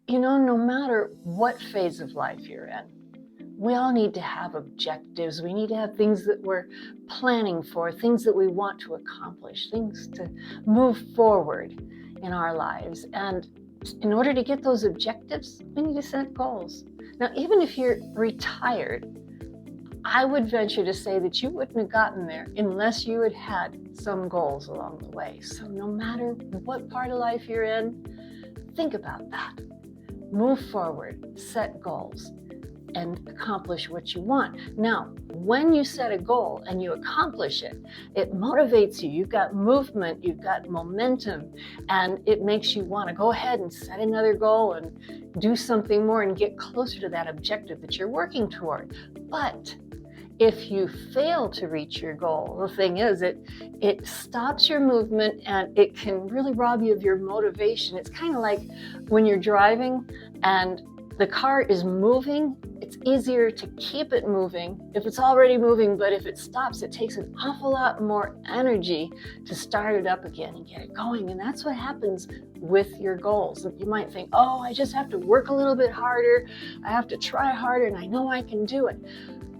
No matter what phase of life you're in, we all need to have objectives. We need to have things that we're planning for, things that we want to accomplish, things to move forward in our lives. And in order to get those objectives, we need to set goals. Now, even if you're retired, I would venture to say that you wouldn't have gotten there unless you had had some goals along the way. So no matter what part of life you're in, think about that. Move forward, set goals, and accomplish what you want. Now, when you set a goal and you accomplish it, it motivates you. You've got movement, you've got momentum, and it makes you want to go ahead and set another goal and do something more and get closer to that objective that you're working toward. But if you fail to reach your goal, the thing is, it stops your movement and it can really rob you of your motivation. It's kind of like when you're driving and the car is moving, it's easier to keep it moving if it's already moving, but if it stops, it takes an awful lot more energy to start it up again and get it going. And that's what happens with your goals. You might think, oh, I just have to work a little bit harder, I have to try harder, and I know I can do it.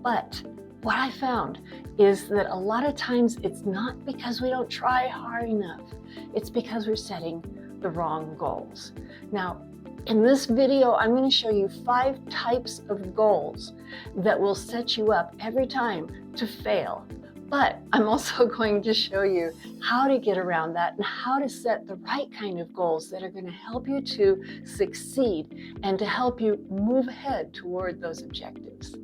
But what I found is that a lot of times it's not because we don't try hard enough. It's because we're setting the wrong goals. Now, in this video, I'm going to show you 5 types of goals that will set you up every time to fail. But I'm also going to show you how to get around that and how to set the right kind of goals that are going to help you to succeed and to help you move ahead toward those objectives.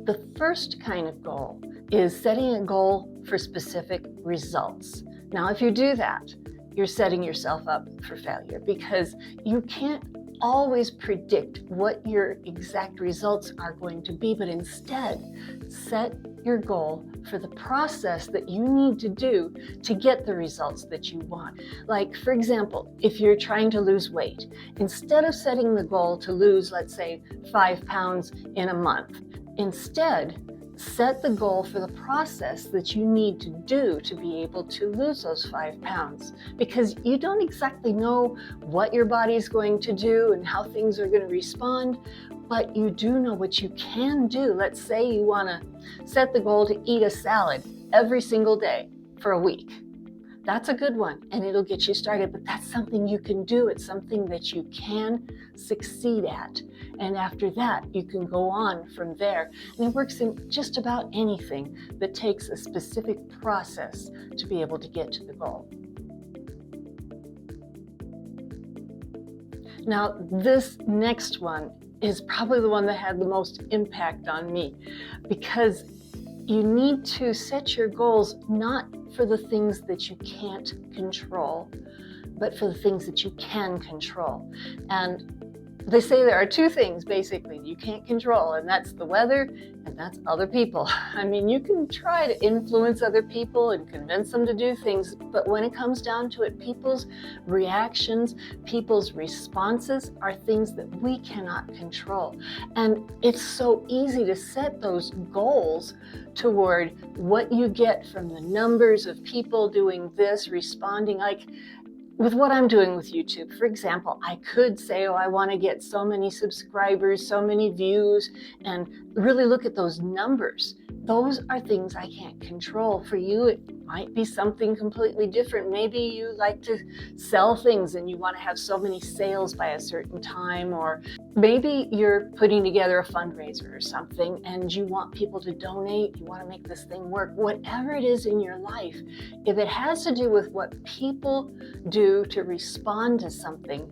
The first kind of goal is setting a goal for specific results. Now, if you do that, you're setting yourself up for failure because you can't always predict what your exact results are going to be, but instead set your goal for the process that you need to do to get the results that you want. Like, for example, if you're trying to lose weight, instead of setting the goal to lose, let's say, 5 pounds in a month, instead, set the goal for the process that you need to do to be able to lose those 5 pounds. Because you don't exactly know what your body is going to do and how things are going to respond, but you do know what you can do. Let's say you want to set the goal to eat a salad every single day for a week. That's a good one, and it'll get you started, but that's something you can do. It's something that you can succeed at. And after that, you can go on from there. And it works in just about anything that takes a specific process to be able to get to the goal. Now, this next one is probably the one that had the most impact on me, because you need to set your goals not for the things that you can't control, but for the things that you can control. And they say there are 2 things basically you can't control, and that's the weather and that's other people. I mean, you can try to influence other people and convince them to do things, but when it comes down to it, people's reactions, people's responses are things that we cannot control. And it's so easy to set those goals toward what you get from the numbers of people doing this, responding. Like, with what I'm doing with YouTube, for example, I could say, oh, I want to get so many subscribers, so many views, and really look at those numbers. Those are things I can't control. For you, it might be something completely different. Maybe you like to sell things and you want to have so many sales by a certain time, or maybe you're putting together a fundraiser or something and you want people to donate, you want to make this thing work. Whatever it is in your life, if it has to do with what people do to respond to something,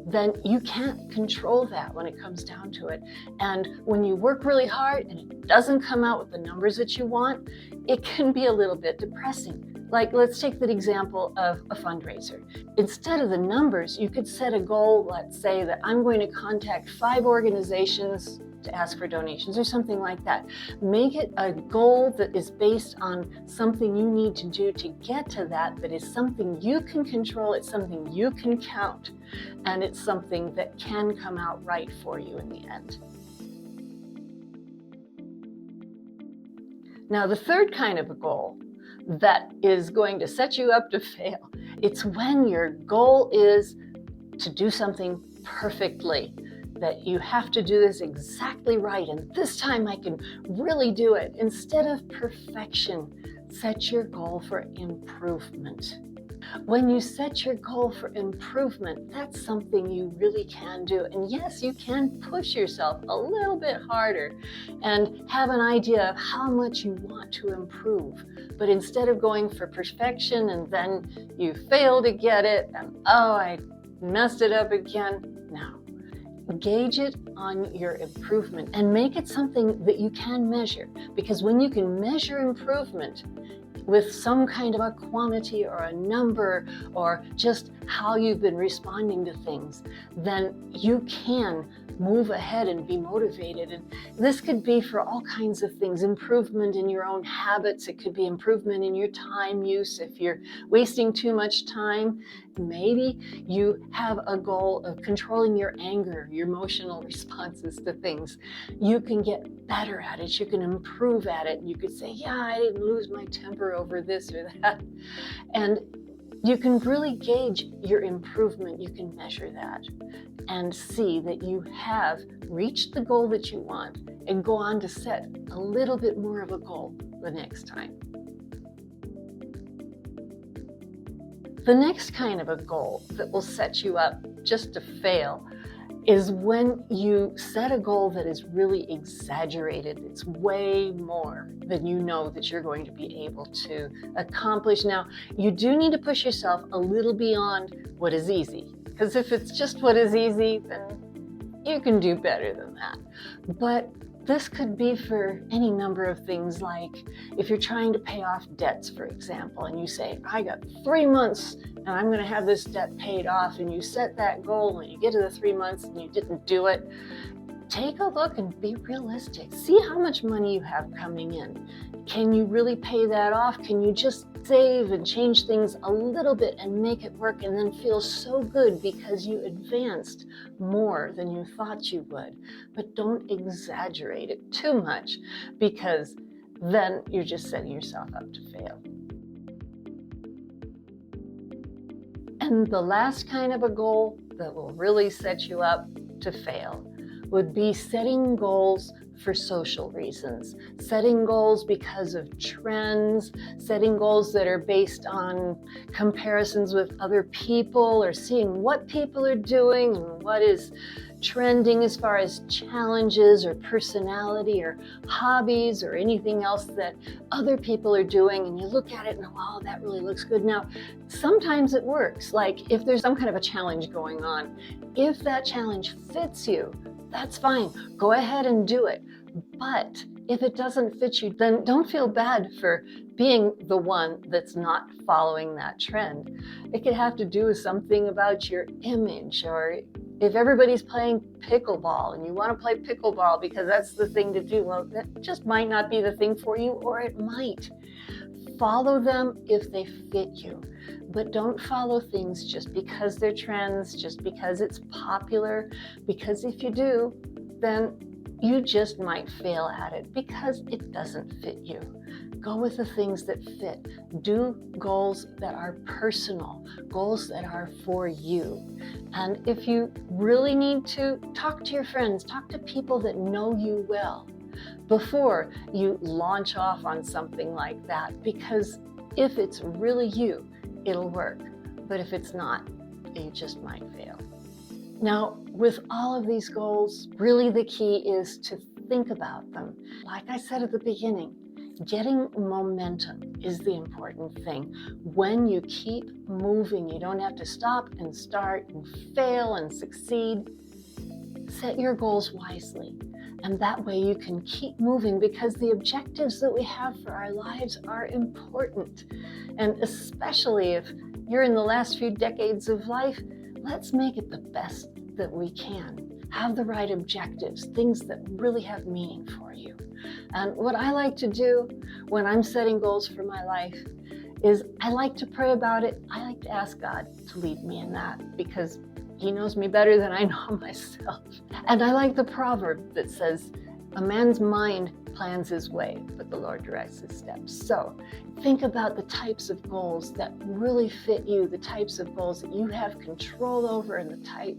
then you can't control that when it comes down to it. And when you work really hard and it doesn't come out with the numbers that you want, it can be a little bit depressing. Like, let's take the example of a fundraiser. Instead of the numbers, you could set a goal, let's say that I'm going to contact 5 organizations to ask for donations or something like that. Make it a goal that is based on something you need to do to get to that is something you can control, it's something you can count, and it's something that can come out right for you in the end. Now, the third kind of a goal that is going to set you up to fail It's when your goal is to do something perfectly, that you have to do this exactly right, and this time I can really do it. Instead of perfection, set your goal for improvement. When you set your goal for improvement, that's something you really can do. And yes, you can push yourself a little bit harder and have an idea of how much you want to improve. But instead of going for perfection and then you fail to get it and, oh, I messed it up again. No. Gauge it on your improvement and make it something that you can measure. Because when you can measure improvement with some kind of a quantity or a number or just how you've been responding to things, then you can move ahead and be motivated. And this could be for all kinds of things: improvement in your own habits. It could be improvement in your time use. If you're wasting too much time, maybe you have a goal of controlling your anger, your emotional responses to things. You can get better at it. You can improve at it. You could say, yeah, I didn't lose my temper over this or that. And you can really gauge your improvement. You can measure that and see that you have reached the goal that you want, and go on to set a little bit more of a goal the next time. The next kind of a goal that will set you up just to fail is when you set a goal that is really exaggerated. It's way more than you know that you're going to be able to accomplish. Now, you do need to push yourself a little beyond what is easy, because if it's just what is easy, then you can do better than that. But this could be for any number of things, like if you're trying to pay off debts, for example, and you say, I got 3 months and I'm going to have this debt paid off, and you set that goal and you get to the 3 months and you didn't do it. Take a look and be realistic. See how much money you have coming in. Can you really pay that off? Can you just save and change things a little bit and make it work, and then feel so good because you advanced more than you thought you would? But don't exaggerate it too much, because then you're just setting yourself up to fail. And the last kind of a goal that will really set you up to fail would be setting goals for social reasons, setting goals because of trends, setting goals that are based on comparisons with other people, or seeing what people are doing and what is trending as far as challenges or personality or hobbies or anything else that other people are doing, and you look at it and, wow, that really looks good. Now, sometimes it works. Like if there's some kind of a challenge going on, if that challenge fits you, that's fine. Go ahead and do it. But if it doesn't fit you, then don't feel bad for being the one that's not following that trend. It could have to do with something about your image, or if everybody's playing pickleball and you want to play pickleball because that's the thing to do, well, that just might not be the thing for you, or it might. Follow them if they fit you, but don't follow things just because they're trends, just because it's popular, because if you do, then you just might fail at it because it doesn't fit you. Go with the things that fit. Do goals that are personal, goals that are for you. And if you really need to, talk to your friends, talk to people that know you well before you launch off on something like that, because if it's really you, it'll work. But if it's not, you just might fail. Now, with all of these goals, really the key is to think about them. Like I said at the beginning, getting momentum is the important thing. When you keep moving, you don't have to stop and start and fail and succeed. Set your goals wisely. And that way you can keep moving, because the objectives that we have for our lives are important. And especially if you're in the last few decades of life, let's make it the best that we can. Have the right objectives, things that really have meaning for you. And what I like to do when I'm setting goals for my life is I like to pray about it. I like to ask God to lead me in that, because He knows me better than I know myself. And I like the proverb that says, a man's mind plans his way, but the Lord directs his steps. So think about the types of goals that really fit you, the types of goals that you have control over, and the type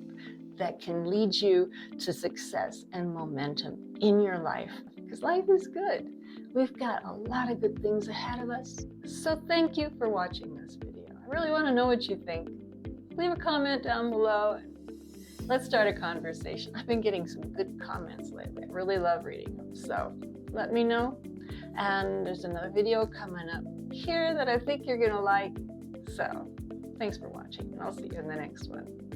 that can lead you to success and momentum in your life. Because life is good. We've got a lot of good things ahead of us. So thank you for watching this video. I really want to know what you think. Leave a comment down below. Let's start a conversation. I've been getting some good comments lately. I really love reading them. So let me know. And there's another video coming up here that I think you're going to like. So thanks for watching, and I'll see you in the next one.